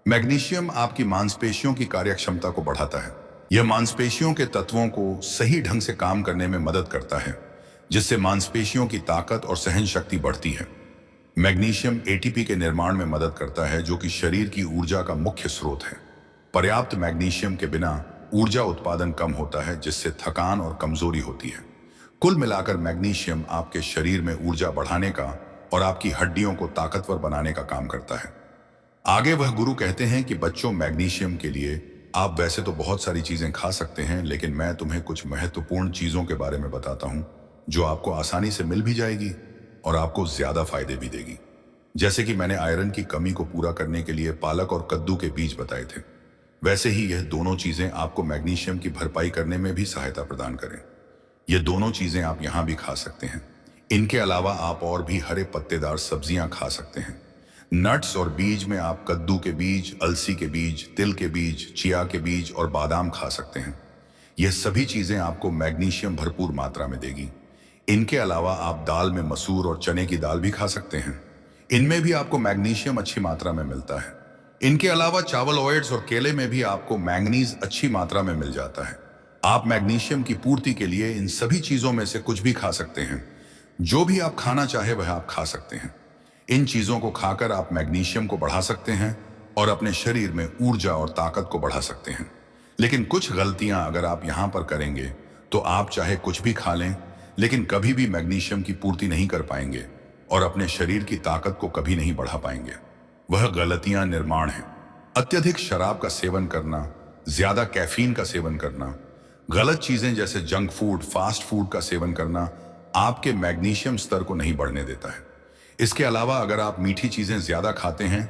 मैग्नीशियम आपकी मांसपेशियों की कार्यक्षमता को बढ़ाता है। यह मांसपेशियों के तत्वों को सही ढंग से काम करने में मदद करता है, जिससे मांसपेशियों की ताकत और सहन शक्ति बढ़ती है। मैग्नीशियम एटीपी के निर्माण में मदद करता है, जो कि शरीर की ऊर्जा का मुख्य स्रोत है। पर्याप्त मैग्नीशियम के बिना ऊर्जा उत्पादन कम होता है, जिससे थकान और कमजोरी होती है। कुल मिलाकर मैग्नीशियम आपके शरीर में ऊर्जा बढ़ाने का और आपकी हड्डियों को ताकतवर बनाने का काम करता है। आगे वह गुरु कहते हैं कि बच्चों, मैग्नीशियम के लिए आप वैसे तो बहुत सारी चीजें खा सकते हैं, लेकिन मैं तुम्हें कुछ महत्वपूर्ण चीजों के बारे में बताता हूं जो आपको आसानी से मिल भी जाएगी और आपको ज्यादा फायदे भी देगी। जैसे कि मैंने आयरन की कमी को पूरा करने के लिए पालक और कद्दू के बीज बताए थे, वैसे ही यह दोनों चीजें आपको मैग्नीशियम की भरपाई करने में भी सहायता प्रदान करें। ये दोनों चीजें आप यहां भी खा सकते हैं। इनके अलावा आप और भी हरे पत्तेदार सब्जियां खा सकते हैं। नट्स और बीज में आप कद्दू के बीज, अलसी के बीज, तिल के बीज, चिया के बीज और बादाम खा सकते हैं। यह सभी चीजें आपको मैग्नीशियम भरपूर मात्रा में देगी। इनके अलावा आप दाल में मसूर और चने की दाल भी खा सकते हैं। इनमें भी आपको मैग्नीशियम अच्छी मात्रा में मिलता है। इनके अलावा चावल, ओट्स और केले में भी आपको मैंगनीज अच्छी मात्रा में मिल जाता है। आप मैग्नीशियम की पूर्ति के लिए इन सभी चीजों में से कुछ भी खा सकते हैं। जो भी आप खाना चाहे वह आप खा सकते हैं। इन चीजों को खाकर आप मैग्नीशियम को बढ़ा सकते हैं और अपने शरीर में ऊर्जा और ताकत को बढ़ा सकते हैं। लेकिन कुछ गलतियां अगर आप यहां पर करेंगे तो आप चाहे कुछ भी खा लें, लेकिन कभी भी मैग्नीशियम की पूर्ति नहीं कर पाएंगे और अपने शरीर की ताकत को कभी नहीं बढ़ा पाएंगे। वह गलतियां निर्माण हैं। अत्यधिक शराब का सेवन करना, ज्यादा कैफीन का सेवन करना, गलत चीजें जैसे जंक फूड, फास्ट फूड का सेवन करना आपके मैग्नीशियम स्तर को नहीं बढ़ने देता है। इसके अलावा अगर आप मीठी चीजें ज्यादा खाते हैं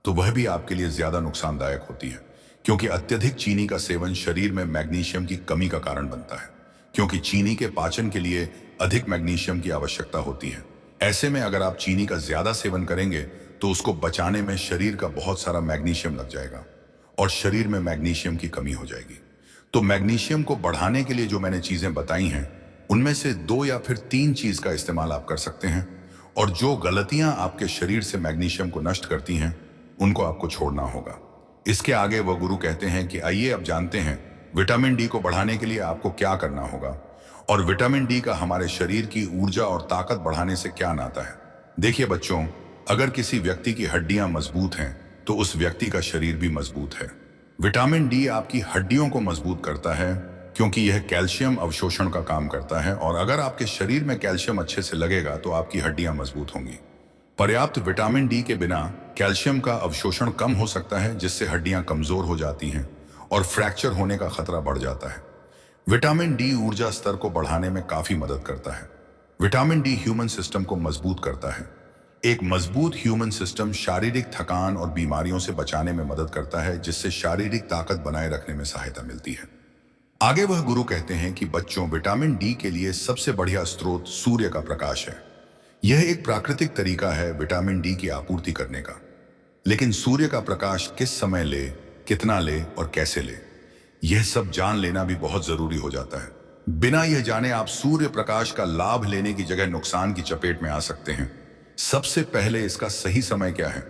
तो वह भी आपके लिए ज्यादा नुकसानदायक होती है, क्योंकि अत्यधिक चीनी का सेवन शरीर में मैग्नीशियम की कमी का कारण बनता है, क्योंकि चीनी के पाचन के लिए अधिक मैग्नीशियम की आवश्यकता होती है। ऐसे में अगर आप चीनी का ज्यादा सेवन करेंगे तो उसको बचाने में शरीर का बहुत सारा मैग्नीशियम लग जाएगा और शरीर में मैग्नीशियम की कमी हो जाएगी। तो मैग्नीशियम को बढ़ाने के लिए जो मैंने चीजें बताई हैं, उनमें से 2 या फिर 3 चीज का इस्तेमाल आप कर सकते हैं। और जो गलतियां आपके शरीर से मैग्नीशियम को नष्ट करती हैं, उनको आपको छोड़ना होगा। इसके आगे वह गुरु कहते हैं कि आइए अब जानते हैं विटामिन डी को बढ़ाने के लिए आपको क्या करना होगा और विटामिन डी का हमारे शरीर की ऊर्जा और ताकत बढ़ाने से क्या नाता है। देखिए बच्चों, अगर किसी व्यक्ति की हड्डियां मजबूत हैं तो उस व्यक्ति का शरीर भी मजबूत है। विटामिन डी आपकी हड्डियों को मजबूत करता है, क्योंकि यह कैल्शियम अवशोषण का काम करता है, और अगर आपके शरीर में कैल्शियम अच्छे से लगेगा तो आपकी हड्डियां मजबूत होंगी। पर्याप्त विटामिन डी के बिना कैल्शियम का अवशोषण कम हो सकता है, जिससे हड्डियां कमजोर हो जाती हैं और फ्रैक्चर होने का खतरा बढ़ जाता है। विटामिन डी ऊर्जा स्तर को बढ़ाने में काफी मदद करता है। विटामिन डी ह्यूमन सिस्टम को मजबूत करता है। एक मजबूत ह्यूमन सिस्टम शारीरिक थकान और बीमारियों से बचाने में मदद करता है, जिससे शारीरिक ताकत बनाए रखने में सहायता मिलती है। आगे वह गुरु कहते हैं कि बच्चों, विटामिन डी के लिए सबसे बढ़िया स्रोत सूर्य का प्रकाश है। यह एक प्राकृतिक तरीका है विटामिन डी की आपूर्ति करने का। लेकिन सूर्य का प्रकाश किस समय ले, कितना ले और कैसे ले, यह सब जान लेना भी बहुत जरूरी हो जाता है। बिना यह जाने आप सूर्य प्रकाश का लाभ लेने की जगह नुकसान की चपेट में आ सकते हैं। सबसे पहले इसका सही समय क्या है,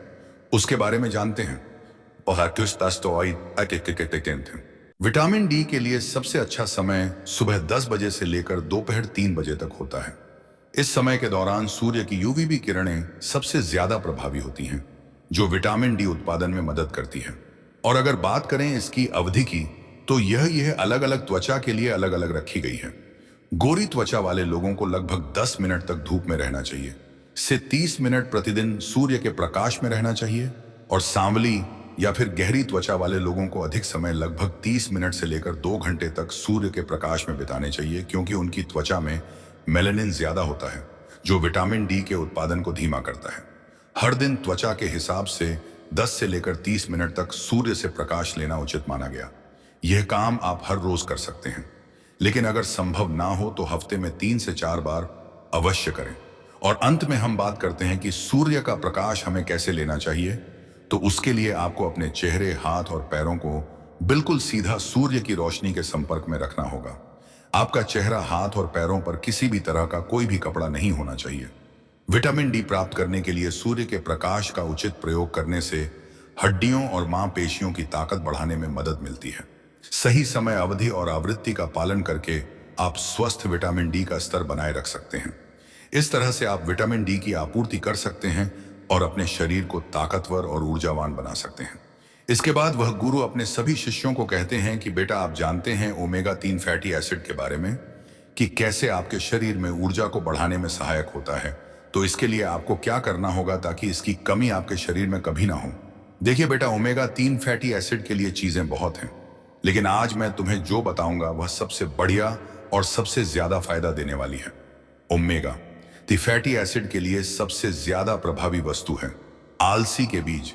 उसके बारे में जानते हैं। विटामिन डी के लिए सबसे अच्छा समय सुबह 10 बजे से लेकर दोपहर 3 बजे तक होता है। इस समय के दौरान सूर्य की यूवीबी किरणें सबसे ज्यादा प्रभावी होती हैं, जो विटामिन डी उत्पादन में मदद करती है। और अगर बात करें इसकी अवधि की, तो यह अलग अलग त्वचा के लिए अलग अलग रखी गई है। गोरी त्वचा वाले लोगों को लगभग 10 मिनट तक धूप में रहना चाहिए, से 30 मिनट प्रतिदिन सूर्य के प्रकाश में रहना चाहिए, और सांवली या फिर गहरी त्वचा वाले लोगों को अधिक समय लगभग 30 मिनट से लेकर 2 घंटे तक सूर्य के प्रकाश में बिताने चाहिए, क्योंकि उनकी त्वचा में मेलानिन ज्यादा होता है, जो विटामिन डी के उत्पादन को धीमा करता है। हर दिन त्वचा के हिसाब से 10 से लेकर 30 मिनट तक सूर्य से प्रकाश लेना उचित माना गया। यह काम आप हर रोज कर सकते हैं, लेकिन अगर संभव ना हो तो हफ्ते में 3 से 4 बार अवश्य करें। और अंत में हम बात करते हैं कि सूर्य का प्रकाश हमें कैसे लेना चाहिए। तो उसके लिए आपको अपने चेहरे, हाथ और पैरों को बिल्कुल सीधा सूर्य की रोशनी के संपर्क में रखना होगा। आपका चेहरा, हाथ और पैरों पर किसी भी तरह का कोई भी कपड़ा नहीं होना चाहिए। विटामिन डी प्राप्त करने के लिए सूर्य के प्रकाश का उचित प्रयोग करने से हड्डियों और मांसपेशियों की ताकत बढ़ाने में मदद मिलती है। सही समय अवधि और आवृत्ति का पालन करके आप स्वस्थ विटामिन डी का स्तर बनाए रख सकते हैं। इस तरह से आप विटामिन डी की आपूर्ति कर सकते हैं और अपने शरीर को ताकतवर और ऊर्जावान बना सकते हैं। इसके बाद वह गुरु अपने सभी शिष्यों को कहते हैं कि बेटा, आप जानते हैं ओमेगा 3 फैटी एसिड के बारे में, कि कैसे आपके शरीर में ऊर्जा को बढ़ाने में सहायक होता है। तो इसके लिए आपको क्या करना होगा ताकि इसकी कमी आपके शरीर में कभी ना हो। देखिए बेटा, ओमेगा 3 फैटी एसिड के लिए चीजें बहुत हैं, लेकिन आज मैं तुम्हें जो बताऊंगा वह सबसे बढ़िया और सबसे ज्यादा फायदा देने वाली है। ओमेगा 3 फैटी एसिड के लिए सबसे ज्यादा प्रभावी वस्तु है आलसी के बीज।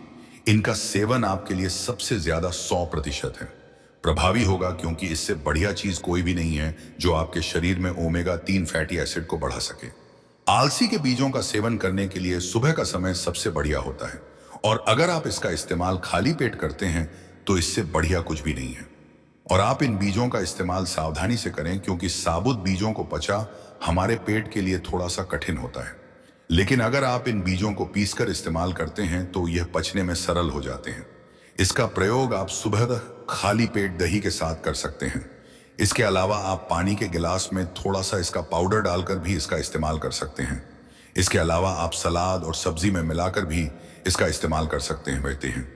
इनका सेवन आपके लिए सबसे ज्यादा 100% है प्रभावी होगा, क्योंकि इससे बढ़िया चीज कोई भी नहीं है जो आपके शरीर में ओमेगा 3 फैटी एसिड को बढ़ा सके। आलसी के बीजों का सेवन करने के लिए सुबह का समय सबसे बढ़िया होता है, और अगर आप इसका इस्तेमाल खाली पेट करते हैं तो इससे बढ़िया कुछ भी नहीं है। और आप इन बीजों का इस्तेमाल सावधानी से करें, क्योंकि साबुत बीजों को पचा हमारे पेट के लिए थोड़ा सा कठिन होता है। लेकिन अगर आप इन बीजों को पीसकर इस्तेमाल करते हैं तो यह पचने में सरल हो जाते हैं। इसका प्रयोग आप सुबह खाली पेट दही के साथ कर सकते हैं। इसके अलावा आप पानी के गिलास में थोड़ा सा इसका पाउडर डालकर भी इसका इस्तेमाल कर सकते हैं। इसके अलावा आप सलाद और सब्जी में मिलाकर भी इसका इस्तेमाल कर सकते हैं।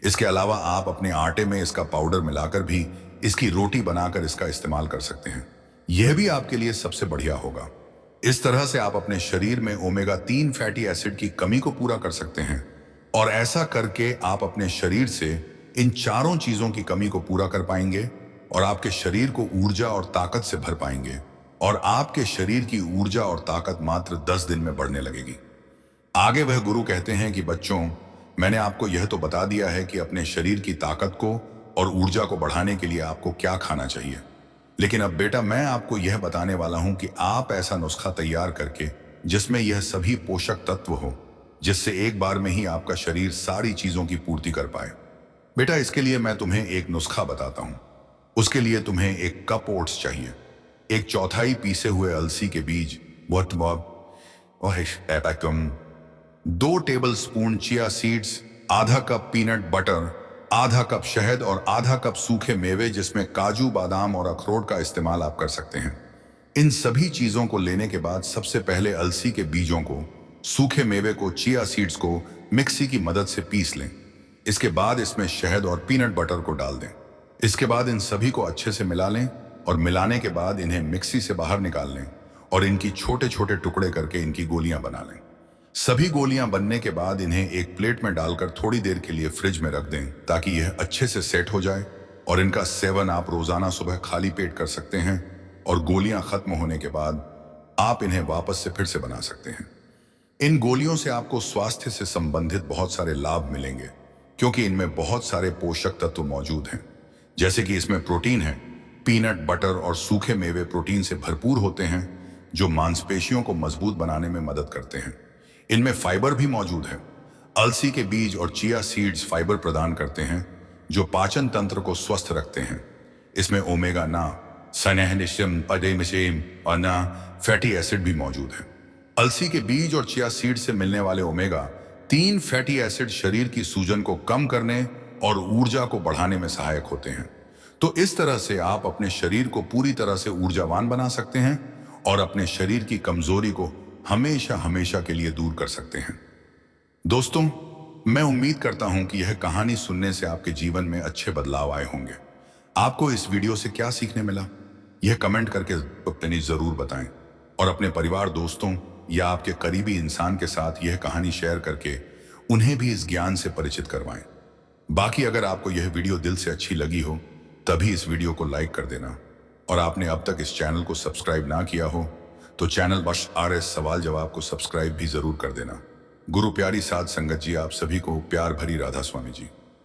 इसके अलावा आप अपने आटे में इसका पाउडर मिलाकर भी इसकी रोटी बनाकर इसका इस्तेमाल कर सकते हैं। यह भी आपके लिए सबसे बढ़िया होगा। इस तरह से आप अपने शरीर में ओमेगा 3 फैटी एसिड की कमी को पूरा कर सकते हैं, और ऐसा करके आप अपने शरीर से इन चारों चीजों की कमी को पूरा कर पाएंगे और आपके शरीर को ऊर्जा और ताकत से भर पाएंगे, और आपके शरीर की ऊर्जा और ताकत मात्र 10 दिन में बढ़ने लगेगी। आगे वह गुरु कहते हैं कि बच्चों, मैंने आपको यह तो बता दिया है कि अपने शरीर की ताकत को और ऊर्जा को बढ़ाने के लिए आपको क्या खाना चाहिए, लेकिन अब बेटा मैं आपको यह बताने वाला हूं कि आप ऐसा नुस्खा तैयार करके जिसमें यह सभी पोषक तत्व हो, जिससे एक बार में ही आपका शरीर सारी चीजों की पूर्ति कर पाए। बेटा इसके लिए मैं तुम्हें एक नुस्खा बताता हूं। उसके लिए तुम्हें 1 कप ओट्स चाहिए, 1/4 पीसे हुए अलसी के बीज, 2 टेबल स्पून चिया सीड्स, आधा कप पीनट बटर, आधा कप शहद और आधा कप सूखे मेवे जिसमें काजू, बादाम और अखरोट का इस्तेमाल आप कर सकते हैं। इन सभी चीजों को लेने के बाद सबसे पहले अलसी के बीजों को, सूखे मेवे को, चिया सीड्स को मिक्सी की मदद से पीस लें। इसके बाद इसमें शहद और पीनट बटर को डाल दें। इसके बाद इन सभी को अच्छे से मिला लें, और मिलाने के बाद इन्हें मिक्सी से बाहर निकाल लें और इनकी छोटे छोटे टुकड़े करके इनकी गोलियां बना लें। सभी गोलियां बनने के बाद इन्हें एक प्लेट में डालकर थोड़ी देर के लिए फ्रिज में रख दें ताकि यह अच्छे से सेट हो जाए, और इनका सेवन आप रोजाना सुबह खाली पेट कर सकते हैं, और गोलियां खत्म होने के बाद आप इन्हें वापस से फिर से बना सकते हैं। इन गोलियों से आपको स्वास्थ्य से संबंधित बहुत सारे लाभ मिलेंगे, क्योंकि इनमें बहुत सारे पोषक तत्व मौजूद हैं। जैसे कि इसमें प्रोटीन है। पीनट बटर और सूखे मेवे प्रोटीन से भरपूर होते हैं, जो मांसपेशियों को मजबूत बनाने में मदद करते हैं। इनमें फाइबर भी मौजूद है। अलसी के बीज और चिया सीड्स फाइबर प्रदान करते हैं, जो पाचन तंत्र को स्वस्थ रखते हैं। इसमें ओमेगा ना सनेहनिशम अडेमिशेम और ना फैटी एसिड भी मौजूद है। अलसी के बीज और चिया सीड से मिलने वाले ओमेगा 3 फैटी एसिड शरीर की सूजन को कम करने और ऊर्जा को बढ़ाने में सहायक होते हैं। तो इस तरह से आप अपने शरीर को पूरी तरह से ऊर्जावान बना सकते हैं और अपने शरीर की कमजोरी को हमेशा हमेशा के लिए दूर कर सकते हैं। दोस्तों, मैं उम्मीद करता हूं कि यह कहानी सुनने से आपके जीवन में अच्छे बदलाव आए होंगे। आपको इस वीडियो से क्या सीखने मिला, यह कमेंट करके अपनी जरूर बताएं, और अपने परिवार, दोस्तों या आपके करीबी इंसान के साथ यह कहानी शेयर करके उन्हें भी इस ज्ञान से परिचित करवाएं। बाकी अगर आपको यह वीडियो दिल से अच्छी लगी हो तभी इस वीडियो को लाइक कर देना, और आपने अब तक इस चैनल को सब्सक्राइब ना किया हो तो चैनल बश RS सवाल जवाब को सब्सक्राइब भी जरूर कर देना। गुरु प्यारी साध संगत जी, आप सभी को प्यार भरी राधा स्वामी जी।